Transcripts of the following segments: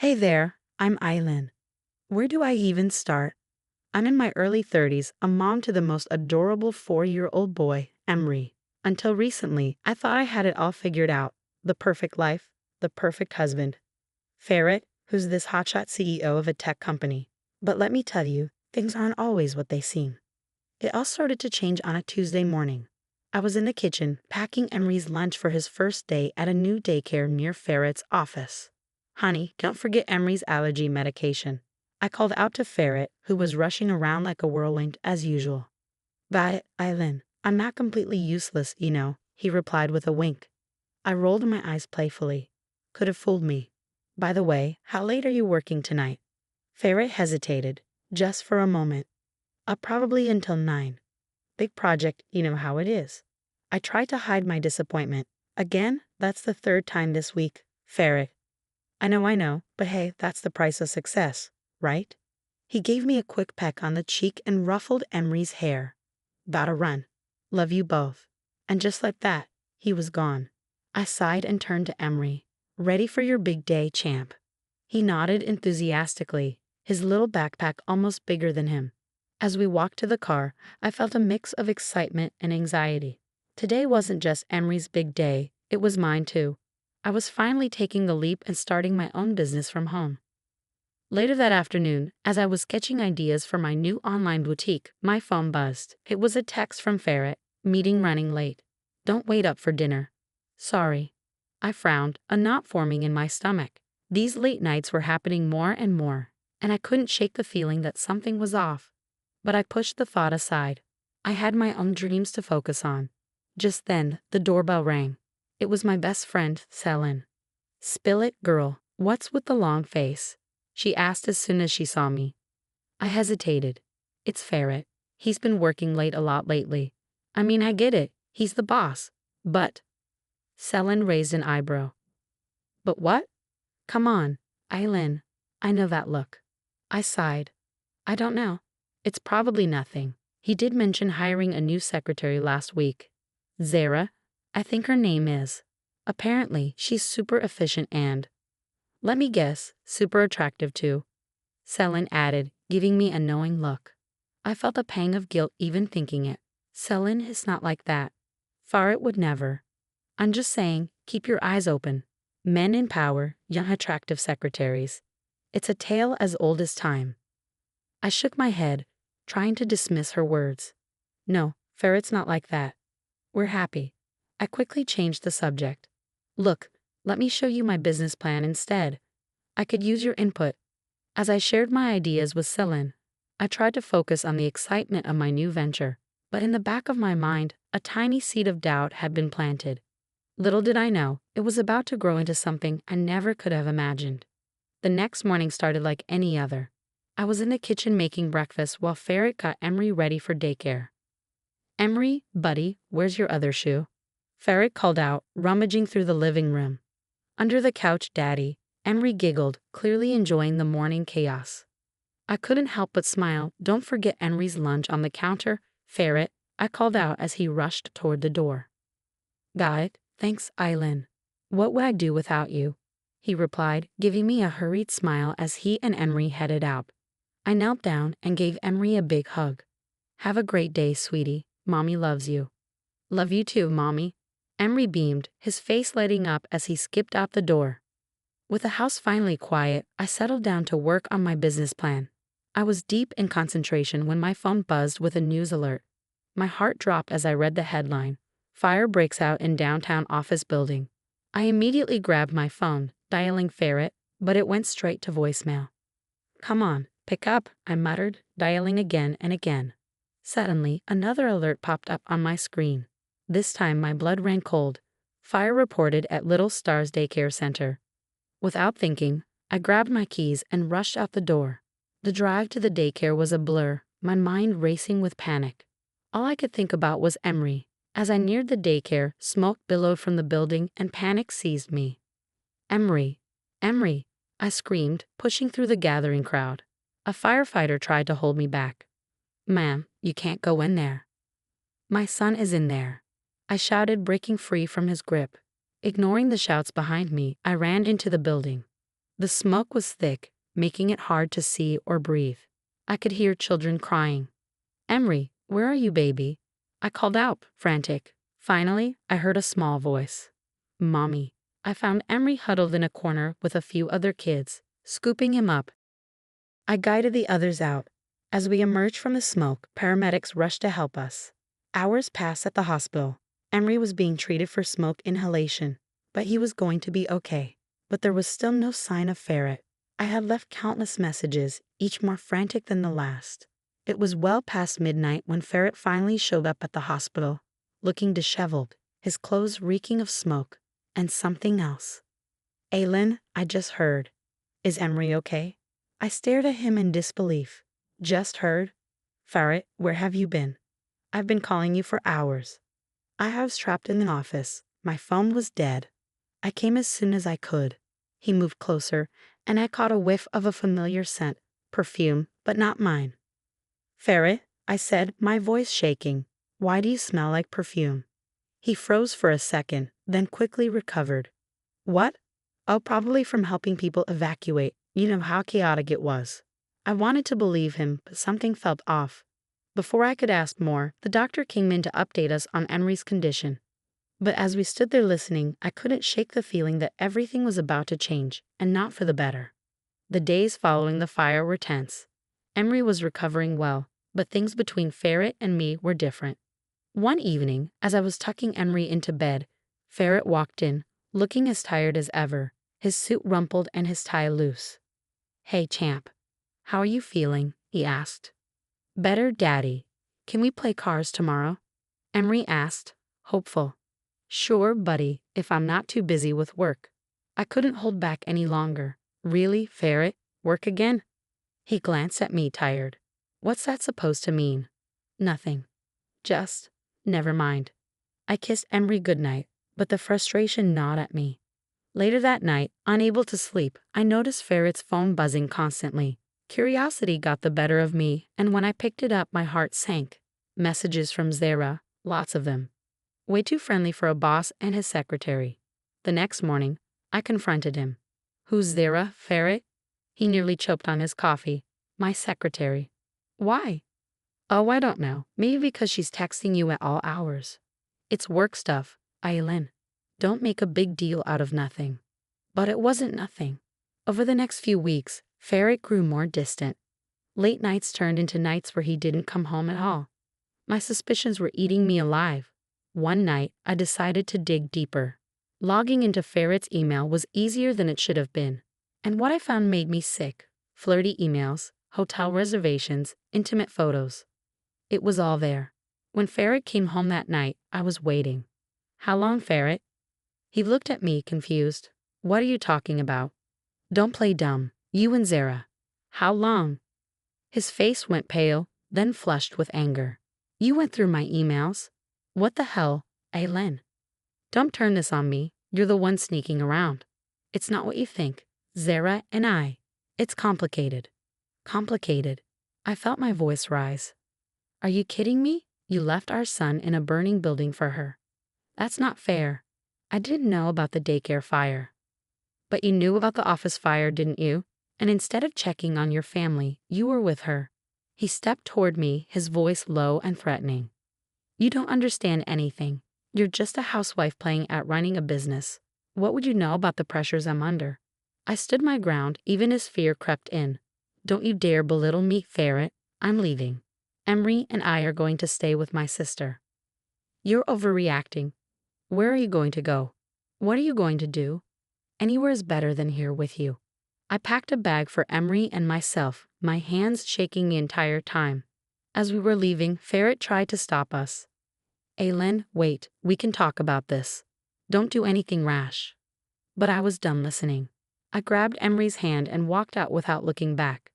Hey there, I'm Aylin. Where do I even start? I'm in my early 30s, a mom to the most adorable 4-year-old boy, Emry. Until recently, I thought I had it all figured out. The perfect life, the perfect husband. Farret, who's this hotshot CEO of a tech company. But let me tell you, things aren't always what they seem. It all started to change on a Tuesday morning. I was in the kitchen, packing Emry's lunch for his first day at a new daycare near Farret's office. Honey, don't forget Emry's allergy medication. I called out to Farret, who was rushing around like a whirlwind as usual. Bye, Aylin. I'm not completely useless, you know, he replied with a wink. I rolled my eyes playfully. Could have fooled me. By the way, how late are you working tonight? Farret hesitated, just for a moment. Probably until 9. Big project, you know how it is. I tried to hide my disappointment. Again, that's the third time this week, Farret. I know, but hey, that's the price of success, right? He gave me a quick peck on the cheek and ruffled Emry's hair. Gotta run. Love you both. And just like that, he was gone. I sighed and turned to Emry. Ready for your big day, champ? He nodded enthusiastically, his little backpack almost bigger than him. As we walked to the car, I felt a mix of excitement and anxiety. Today wasn't just Emry's big day, it was mine too. I was finally taking the leap and starting my own business from home. Later that afternoon, as I was sketching ideas for my new online boutique, my phone buzzed. It was a text from Farret, meeting running late. Don't wait up for dinner. Sorry. I frowned, a knot forming in my stomach. These late nights were happening more and more, and I couldn't shake the feeling that something was off. But I pushed the thought aside. I had my own dreams to focus on. Just then, the doorbell rang. It was my best friend, Aylin. Spill it, girl. What's with the long face? She asked as soon as she saw me. I hesitated. It's Farret. He's been working late a lot lately. I mean, I get it. He's the boss. But... Aylin raised an eyebrow. But what? Come on, Aylin. I know that look. I sighed. I don't know. It's probably nothing. He did mention hiring a new secretary last week. Zara, I think her name is. Apparently, she's super efficient and, let me guess, super attractive too. Aylin added, giving me a knowing look. I felt a pang of guilt even thinking it. Aylin is not like that. Farret would never. I'm just saying, keep your eyes open. Men in power, young attractive secretaries. It's a tale as old as time. I shook my head, trying to dismiss her words. No, Farret's not like that. We're happy. I quickly changed the subject. Look, let me show you my business plan instead. I could use your input. As I shared my ideas with Aylin, I tried to focus on the excitement of my new venture, but in the back of my mind, a tiny seed of doubt had been planted. Little did I know, it was about to grow into something I never could have imagined. The next morning started like any other. I was in the kitchen making breakfast while Farret got Emry ready for daycare. Emry, buddy, where's your other shoe? Farret called out, rummaging through the living room. Under the couch, Daddy. Emry giggled, clearly enjoying the morning chaos. I couldn't help but smile. Don't forget Emry's lunch on the counter, Farret, I called out as he rushed toward the door. Got it, thanks, Aylin. What would I do without you? He replied, giving me a hurried smile as he and Emry headed out. I knelt down and gave Emry a big hug. Have a great day, sweetie. Mommy loves you. Love you too, Mommy. Emry beamed, his face lighting up as he skipped out the door. With the house finally quiet, I settled down to work on my business plan. I was deep in concentration when my phone buzzed with a news alert. My heart dropped as I read the headline, Fire breaks out in downtown office building. I immediately grabbed my phone, dialing Farret, but it went straight to voicemail. Come on, pick up, I muttered, dialing again and again. Suddenly, another alert popped up on my screen. This time my blood ran cold. Fire reported at Little Stars Daycare Center. Without thinking, I grabbed my keys and rushed out the door. The drive to the daycare was a blur, my mind racing with panic. All I could think about was Emry. As I neared the daycare, smoke billowed from the building and panic seized me. Emry! Emry! I screamed, pushing through the gathering crowd. A firefighter tried to hold me back. Ma'am, you can't go in there. My son is in there. I shouted, breaking free from his grip. Ignoring the shouts behind me, I ran into the building. The smoke was thick, making it hard to see or breathe. I could hear children crying. "Emry, where are you, baby?" I called out, frantic. Finally, I heard a small voice. "Mommy." I found Emry huddled in a corner with a few other kids, scooping him up. I guided the others out. As we emerged from the smoke, paramedics rushed to help us. Hours passed at the hospital. Emry was being treated for smoke inhalation, but he was going to be okay. But there was still no sign of Farret. I had left countless messages, each more frantic than the last. It was well past midnight when Farret finally showed up at the hospital, looking disheveled, his clothes reeking of smoke, and something else. "Aylin, I just heard. Is Emry okay?" I stared at him in disbelief. "Just heard? Farret, where have you been? I've been calling you for hours." I was trapped in the office. My phone was dead. I came as soon as I could. He moved closer, and I caught a whiff of a familiar scent, perfume, but not mine. "Farret," I said, my voice shaking, "why do you smell like perfume?" He froze for a second, then quickly recovered. "What?" "Oh, probably from helping people evacuate. You know how chaotic it was." I wanted to believe him, but something felt off. Before I could ask more, the doctor came in to update us on Emry's condition. But as we stood there listening, I couldn't shake the feeling that everything was about to change, and not for the better. The days following the fire were tense. Emry was recovering well, but things between Farret and me were different. One evening, as I was tucking Emry into bed, Farret walked in, looking as tired as ever, his suit rumpled and his tie loose. "Hey, champ. How are you feeling?" he asked. "Better, Daddy. Can we play cars tomorrow?" Emry asked, hopeful. "Sure, buddy, if I'm not too busy with work." I couldn't hold back any longer. "Really, Farret? Work again?" He glanced at me, tired. "What's that supposed to mean?" "Nothing. Just, never mind." I kissed Emry goodnight, but the frustration gnawed at me. Later that night, unable to sleep, I noticed Farret's phone buzzing constantly. Curiosity got the better of me, and when I picked it up, my heart sank. Messages from Zara, lots of them. Way too friendly for a boss and his secretary. The next morning, I confronted him. "Who's Zara, Farret?" He nearly choked on his coffee. "My secretary." "Why?" "Oh, I don't know. Maybe because she's texting you at all hours." "It's work stuff, Aylin. Don't make a big deal out of nothing." But it wasn't nothing. Over the next few weeks, Farret grew more distant. Late nights turned into nights where he didn't come home at all. My suspicions were eating me alive. One night, I decided to dig deeper. Logging into Farret's email was easier than it should have been. And what I found made me sick. Flirty emails, hotel reservations, intimate photos. It was all there. When Farret came home that night, I was waiting. "How long, Farret?" He looked at me, confused. "What are you talking about?" "Don't play dumb. You and Zara." "How long?" His face went pale, then flushed with anger. "You went through my emails." "What the hell, Aylin? Don't turn this on me. You're the one sneaking around." "It's not what you think. Zara and I. It's complicated." "Complicated?" I felt my voice rise. "Are you kidding me? You left our son in a burning building for her. That's not fair. I didn't know about the daycare fire." "But you knew about the office fire, didn't you? And instead of checking on your family, you were with her." He stepped toward me, his voice low and threatening. "You don't understand anything. You're just a housewife playing at running a business. What would you know about the pressures I'm under?" I stood my ground, even as fear crept in. "Don't you dare belittle me, Farret. I'm leaving. Emry and I are going to stay with my sister." "You're overreacting. Where are you going to go? What are you going to do?" "Anywhere is better than here with you." I packed a bag for Emry and myself, my hands shaking the entire time. As we were leaving, Farret tried to stop us. "Aylin, wait, we can talk about this. Don't do anything rash." But I was done listening. I grabbed Emry's hand and walked out without looking back.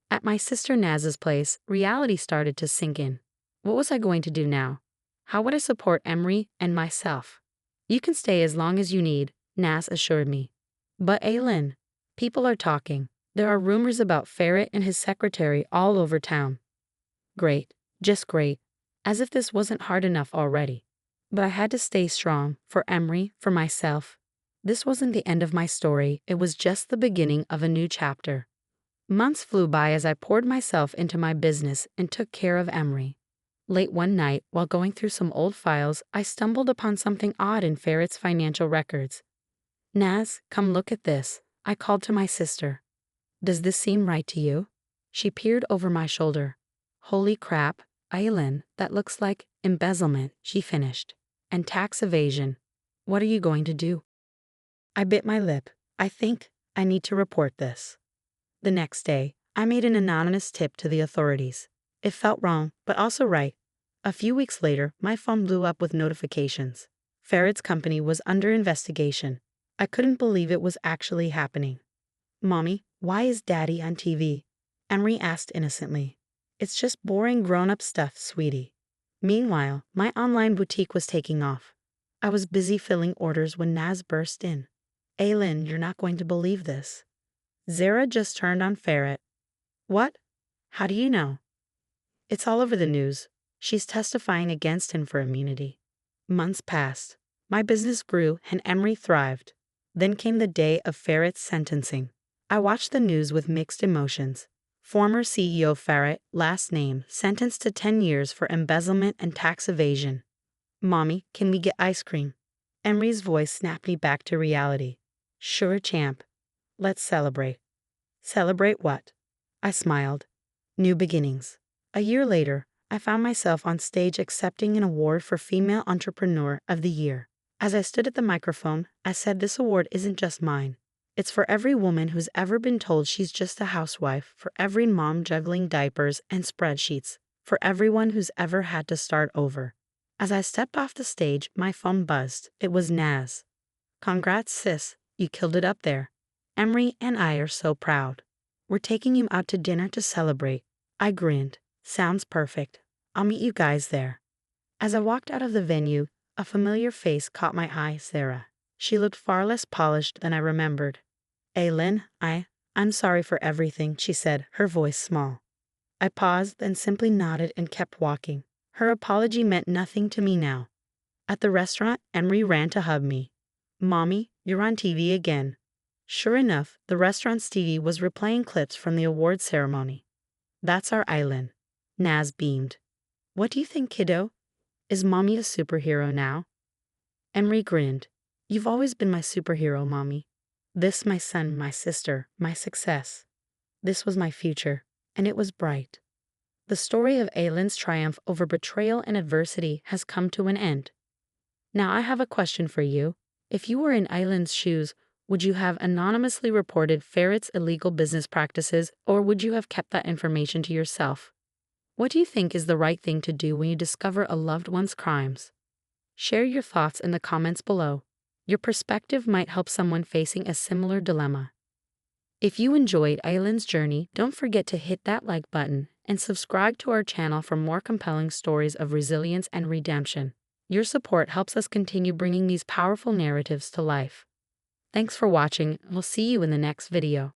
At my sister Naz's place, reality started to sink in. What was I going to do now? How would I support Emry and myself? "You can stay as long as you need," Naz assured me. "But Aylin, people are talking. There are rumors about Farret and his secretary all over town." Great, just great. As if this wasn't hard enough already. But I had to stay strong, for Emry, for myself. This wasn't the end of my story, it was just the beginning of a new chapter. Months flew by as I poured myself into my business and took care of Emry. Late one night, while going through some old files, I stumbled upon something odd in Farret's financial records. "Naz, come look at this," I called to my sister. "Does this seem right to you?" She peered over my shoulder. "Holy crap, Aylin, that looks like embezzlement," she finished. "And tax evasion. What are you going to do?" I bit my lip. "I think I need to report this." The next day, I made an anonymous tip to the authorities. It felt wrong, but also right. A few weeks later, my phone blew up with notifications. Farret's company was under investigation. I couldn't believe it was actually happening. "Mommy, why is Daddy on TV?" Emry asked innocently. "It's just boring grown-up stuff, sweetie." Meanwhile, my online boutique was taking off. I was busy filling orders when Naz burst in. "Aylin, you're not going to believe this. Zara just turned on Farret." "What? How do you know?" "It's all over the news. She's testifying against him for immunity." Months passed. My business grew and Emry thrived. Then came the day of Farret's sentencing. I watched the news with mixed emotions. Former CEO Farret, last name, sentenced to 10 years for embezzlement and tax evasion. "Mommy, can we get ice cream?" Emry's voice snapped me back to reality. "Sure, champ. Let's celebrate." "Celebrate what?" I smiled. "New beginnings." A year later, I found myself on stage accepting an award for Female Entrepreneur of the Year. As I stood at the microphone, I said this award isn't just mine. It's for every woman who's ever been told she's just a housewife, for every mom juggling diapers and spreadsheets, for everyone who's ever had to start over. As I stepped off the stage, my phone buzzed. It was Naz. "Congrats, sis. You killed it up there. Emry and I are so proud. We're taking you out to dinner to celebrate." I grinned. "Sounds perfect. I'll meet you guys there." As I walked out of the venue, a familiar face caught my eye, Sarah. She looked far less polished than I remembered. "Aylin, I'm sorry for everything," she said, her voice small. I paused, then simply nodded and kept walking. Her apology meant nothing to me now. At the restaurant, Emry ran to hug me. "Mommy, you're on TV again." Sure enough, the restaurant's TV was replaying clips from the awards ceremony. "That's our Aylin." Naz beamed. "What do you think, kiddo? Is Mommy a superhero now?" Emry grinned. "You've always been my superhero, Mommy. This my son, my sister, my success. This was my future, and it was bright." The story of Aylin's triumph over betrayal and adversity has come to an end. Now I have a question for you. If you were in Aylin's shoes, would you have anonymously reported Farret's illegal business practices, or would you have kept that information to yourself? What do you think is the right thing to do when you discover a loved one's crimes? Share your thoughts in the comments below. Your perspective might help someone facing a similar dilemma. If you enjoyed Aylin's journey, don't forget to hit that like button and subscribe to our channel for more compelling stories of resilience and redemption. Your support helps us continue bringing these powerful narratives to life. Thanks for watching, and we'll see you in the next video.